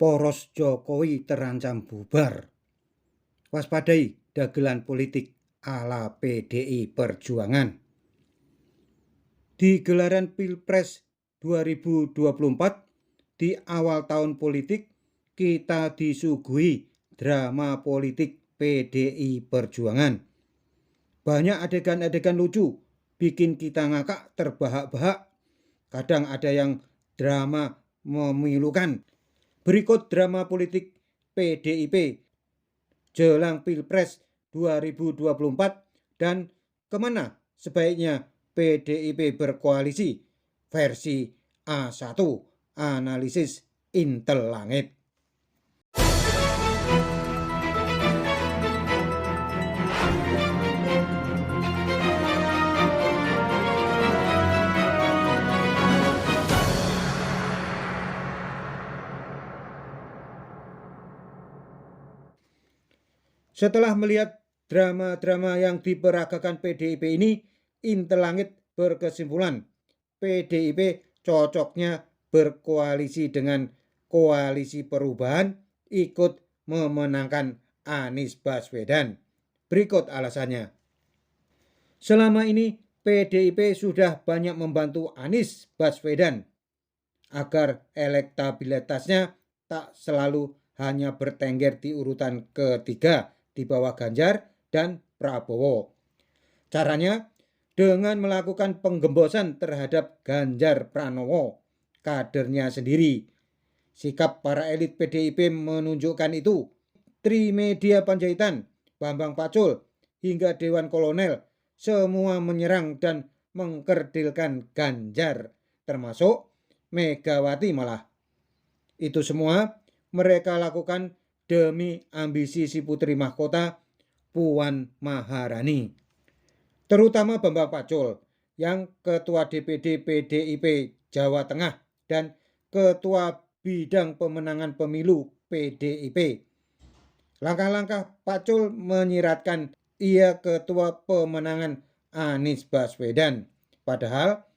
Poros Jokowi terancam bubar. Waspadai dagelan politik ala PDI Perjuangan. Di gelaran Pilpres 2024, di awal tahun politik, kita disuguhi drama politik PDI Perjuangan. Banyak adegan-adegan lucu, bikin kita ngakak terbahak-bahak. Kadang ada yang drama memilukan. Berikut drama politik PDIP jelang Pilpres 2024 dan kemana sebaiknya PDIP berkoalisi versi A1 analisis Intel Langit. Setelah melihat drama-drama yang diperagakan PDIP ini, Intel Langit berkesimpulan PDIP cocoknya berkoalisi dengan Koalisi Perubahan ikut memenangkan Anies Baswedan. Berikut alasannya. Selama ini PDIP sudah banyak membantu Anies Baswedan agar elektabilitasnya tak selalu hanya bertengger di urutan ketiga di bawah Ganjar dan Prabowo. Caranya dengan melakukan penggembosan terhadap Ganjar Pranowo, kadernya sendiri. Sikap para elit PDIP menunjukkan itu. Trimedia Panjaitan, Bambang Pacul, hingga Dewan Kolonel semua menyerang dan mengkerdilkan Ganjar, termasuk Megawati malah. Itu semua mereka lakukan demi ambisi si putri mahkota Puan Maharani. Terutama Bambang Pacul yang Ketua DPD PDIP Jawa Tengah dan Ketua Bidang Pemenangan Pemilu PDIP. Langkah-langkah Pacul menyiratkan ia Ketua Pemenangan Anies Baswedan. Padahal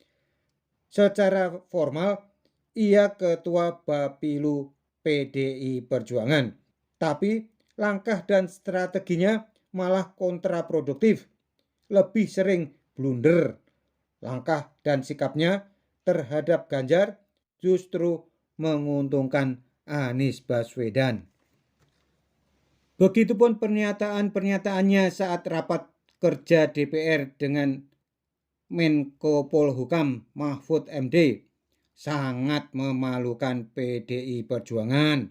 secara formal ia Ketua Bapilu PDI Perjuangan. Tapi langkah dan strateginya malah kontraproduktif. Lebih sering blunder. Langkah dan sikapnya terhadap Ganjar justru menguntungkan Anies Baswedan. Begitupun pernyataan-pernyataannya saat rapat kerja DPR dengan Menko Polhukam Mahfud MD. Sangat memalukan PDI Perjuangan.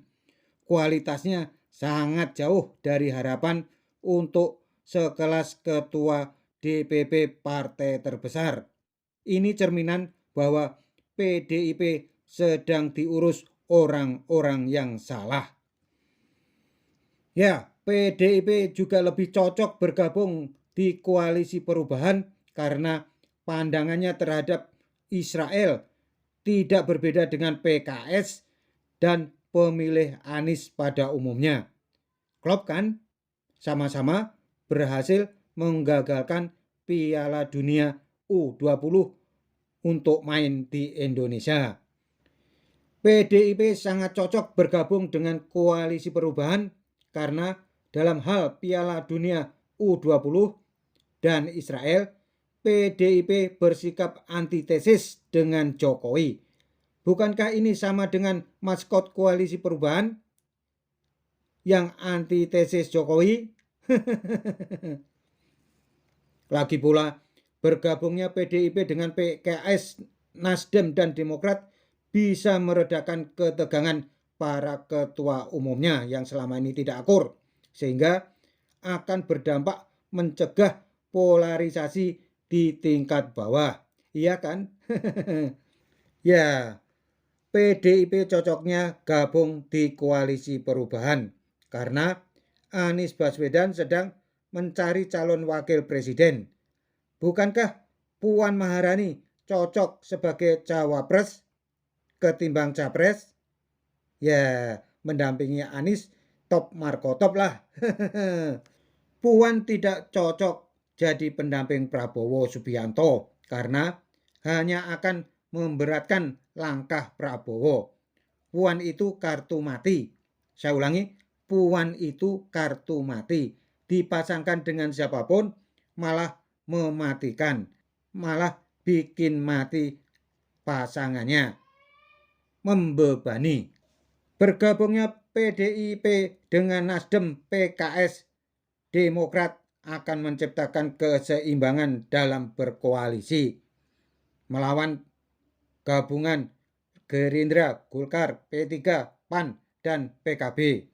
Kualitasnya sangat jauh dari harapan untuk sekelas ketua DPP partai terbesar. Ini cerminan bahwa PDIP sedang diurus orang-orang yang salah. Ya, PDIP juga lebih cocok bergabung di Koalisi Perubahan karena pandangannya terhadap Israel tidak berbeda dengan PKS dan pemilih Anies pada umumnya. Klop kan? Sama-sama berhasil menggagalkan Piala Dunia U20 untuk main di Indonesia. PDIP sangat cocok bergabung dengan Koalisi Perubahan karena dalam hal Piala Dunia U20 dan Israel, PDIP bersikap antitesis dengan Jokowi. Bukankah ini sama dengan maskot Koalisi Perubahan yang antitesis Jokowi? Lagi pula, bergabungnya PDIP dengan PKS, Nasdem, dan Demokrat bisa meredakan ketegangan para ketua umumnya yang selama ini tidak akur, sehingga akan berdampak mencegah polarisasi di tingkat bawah. Iya kan? Ya, PDIP cocoknya gabung di Koalisi Perubahan karena Anies Baswedan sedang mencari calon wakil presiden. Bukankah Puan Maharani cocok sebagai cawapres ketimbang capres? Ya, mendampingi Anies top markotop lah. Puan tidak cocok jadi pendamping Prabowo Subianto karena hanya akan memberatkan langkah Prabowo. Puan itu kartu mati. Saya ulangi, Puan itu kartu mati. Dipasangkan dengan siapapun malah mematikan, malah bikin mati pasangannya, membebani. Bergabungnya PDIP dengan Nasdem, PKS, Demokrat akan menciptakan keseimbangan dalam berkoalisi melawan gabungan Gerindra, Golkar, P3, PAN, dan PKB.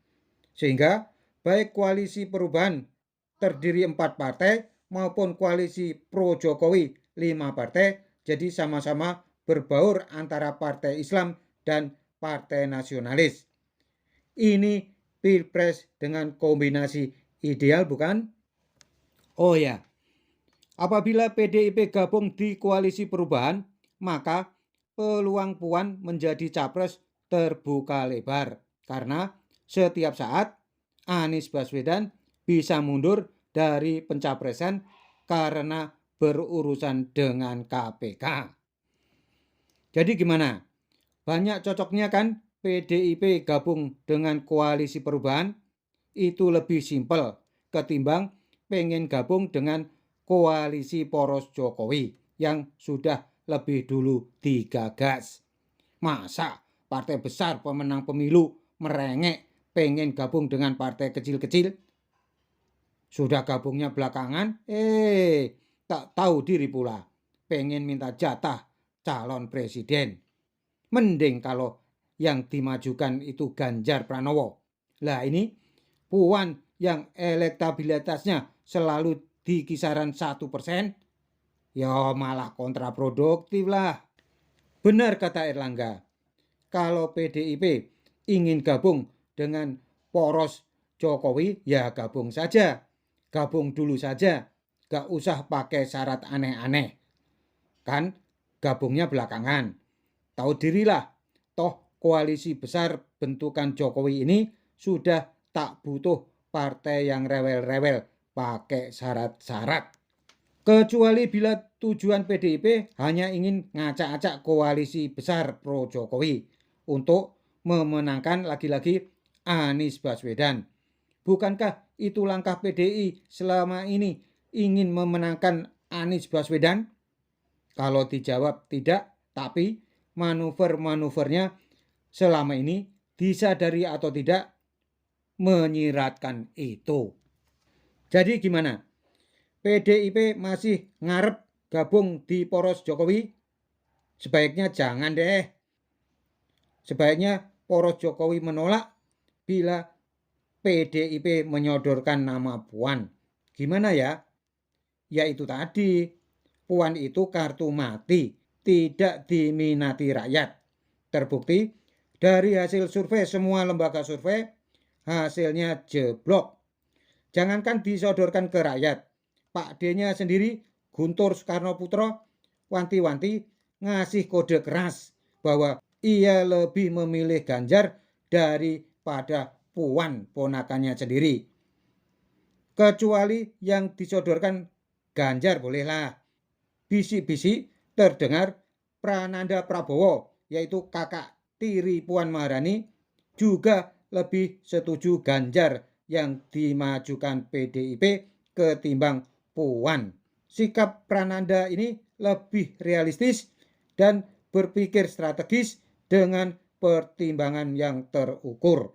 Sehingga baik koalisi perubahan terdiri 4 partai maupun koalisi pro Jokowi 5 partai jadi sama-sama berbaur antara partai Islam dan partai nasionalis. Ini pilpres dengan kombinasi ideal, bukan? Oh ya, apabila PDIP gabung di koalisi perubahan, maka peluang Puan menjadi capres terbuka lebar karena setiap saat Anies Baswedan bisa mundur dari pencapresan karena berurusan dengan KPK. Jadi gimana? Banyak cocoknya kan PDIP gabung dengan koalisi perubahan? Itu lebih simpel ketimbang pengen gabung dengan koalisi poros Jokowi yang sudah lebih dulu digagas. Masa partai besar pemenang pemilu merengek pengen gabung dengan partai kecil-kecil? Sudah gabungnya belakangan, tak tahu diri pula pengen minta jatah calon presiden. Mending kalau yang dimajukan itu Ganjar Pranowo. Lah ini Puan yang elektabilitasnya selalu di kisaran 1%, ya malah kontraproduktif lah. Benar kata Erlangga, kalau PDIP ingin gabung dengan poros Jokowi, ya gabung saja. Gabung dulu saja, gak usah pakai syarat aneh-aneh. Kan gabungnya belakangan. Tahu dirilah, toh koalisi besar bentukan Jokowi ini sudah tak butuh partai yang rewel-rewel pakai syarat-syarat. Kecuali bila tujuan PDIP hanya ingin ngacak-acak koalisi besar pro Jokowi untuk memenangkan lagi-lagi Anies Baswedan. Bukankah itu langkah PDI selama ini ingin memenangkan Anies Baswedan? Kalau dijawab tidak, tapi manuver-manuvernya selama ini disadari atau tidak menyiratkan itu. Jadi gimana? PDIP masih ngarep gabung di poros Jokowi? Sebaiknya jangan deh. Sebaiknya poros Jokowi menolak bila PDIP menyodorkan nama Puan. Gimana ya? Ya itu tadi, Puan itu kartu mati, tidak diminati rakyat. Terbukti dari hasil survei semua lembaga survei, hasilnya jeblok. Jangankan disodorkan ke rakyat, Pak D-nya sendiri, Guntur Soekarno Putro, wanti-wanti ngasih kode keras bahwa ia lebih memilih Ganjar daripada Puan ponakannya sendiri. Kecuali yang disodorkan Ganjar bolehlah. Bisik-bisik terdengar Prananda Prabowo, yaitu kakak tiri Puan Maharani, juga lebih setuju Ganjar yang dimajukan PDIP ketimbang Puan. Sikap Prananda ini lebih realistis dan berpikir strategis dengan pertimbangan yang terukur,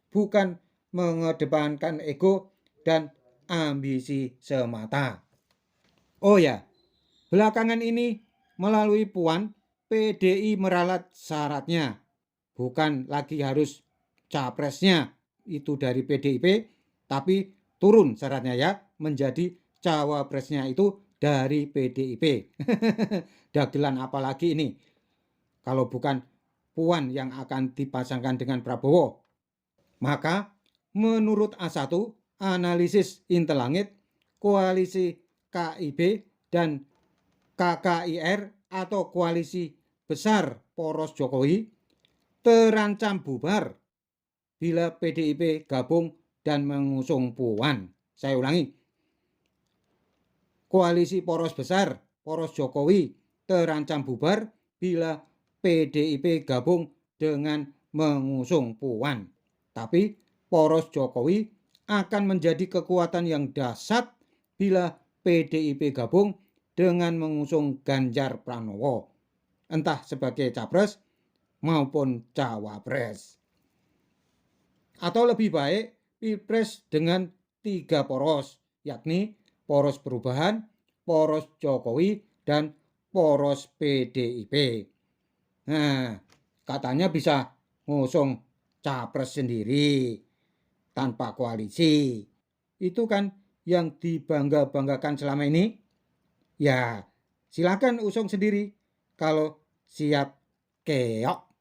bukan mengedepankan ego dan ambisi semata. Oh ya, belakangan ini melalui Puan, PDI meralat syaratnya. Bukan lagi harus capresnya itu dari PDIP, tapi turun syaratnya ya, menjadi cawapresnya itu dari PDIP. Dagelan apalagi ini kalau bukan Puan yang akan dipasangkan dengan Prabowo. Maka menurut A1 analisis Intelangit, koalisi KIB dan KKIR atau koalisi besar poros Jokowi terancam bubar bila PDIP gabung dan mengusung Puan. Saya ulangi, koalisi poros besar poros Jokowi terancam bubar bila PDIP gabung dengan mengusung Puan. Tapi poros Jokowi akan menjadi kekuatan yang dahsyat bila PDIP gabung dengan mengusung Ganjar Pranowo, entah sebagai capres maupun cawapres. Atau lebih baik Pilpres dengan 3 poros, yakni poros perubahan, poros Jokowi, dan poros PDIP. Nah, katanya bisa ngusung capres sendiri tanpa koalisi. Itu kan yang dibangga-banggakan selama ini. Ya, silakan usung sendiri kalau siap keok.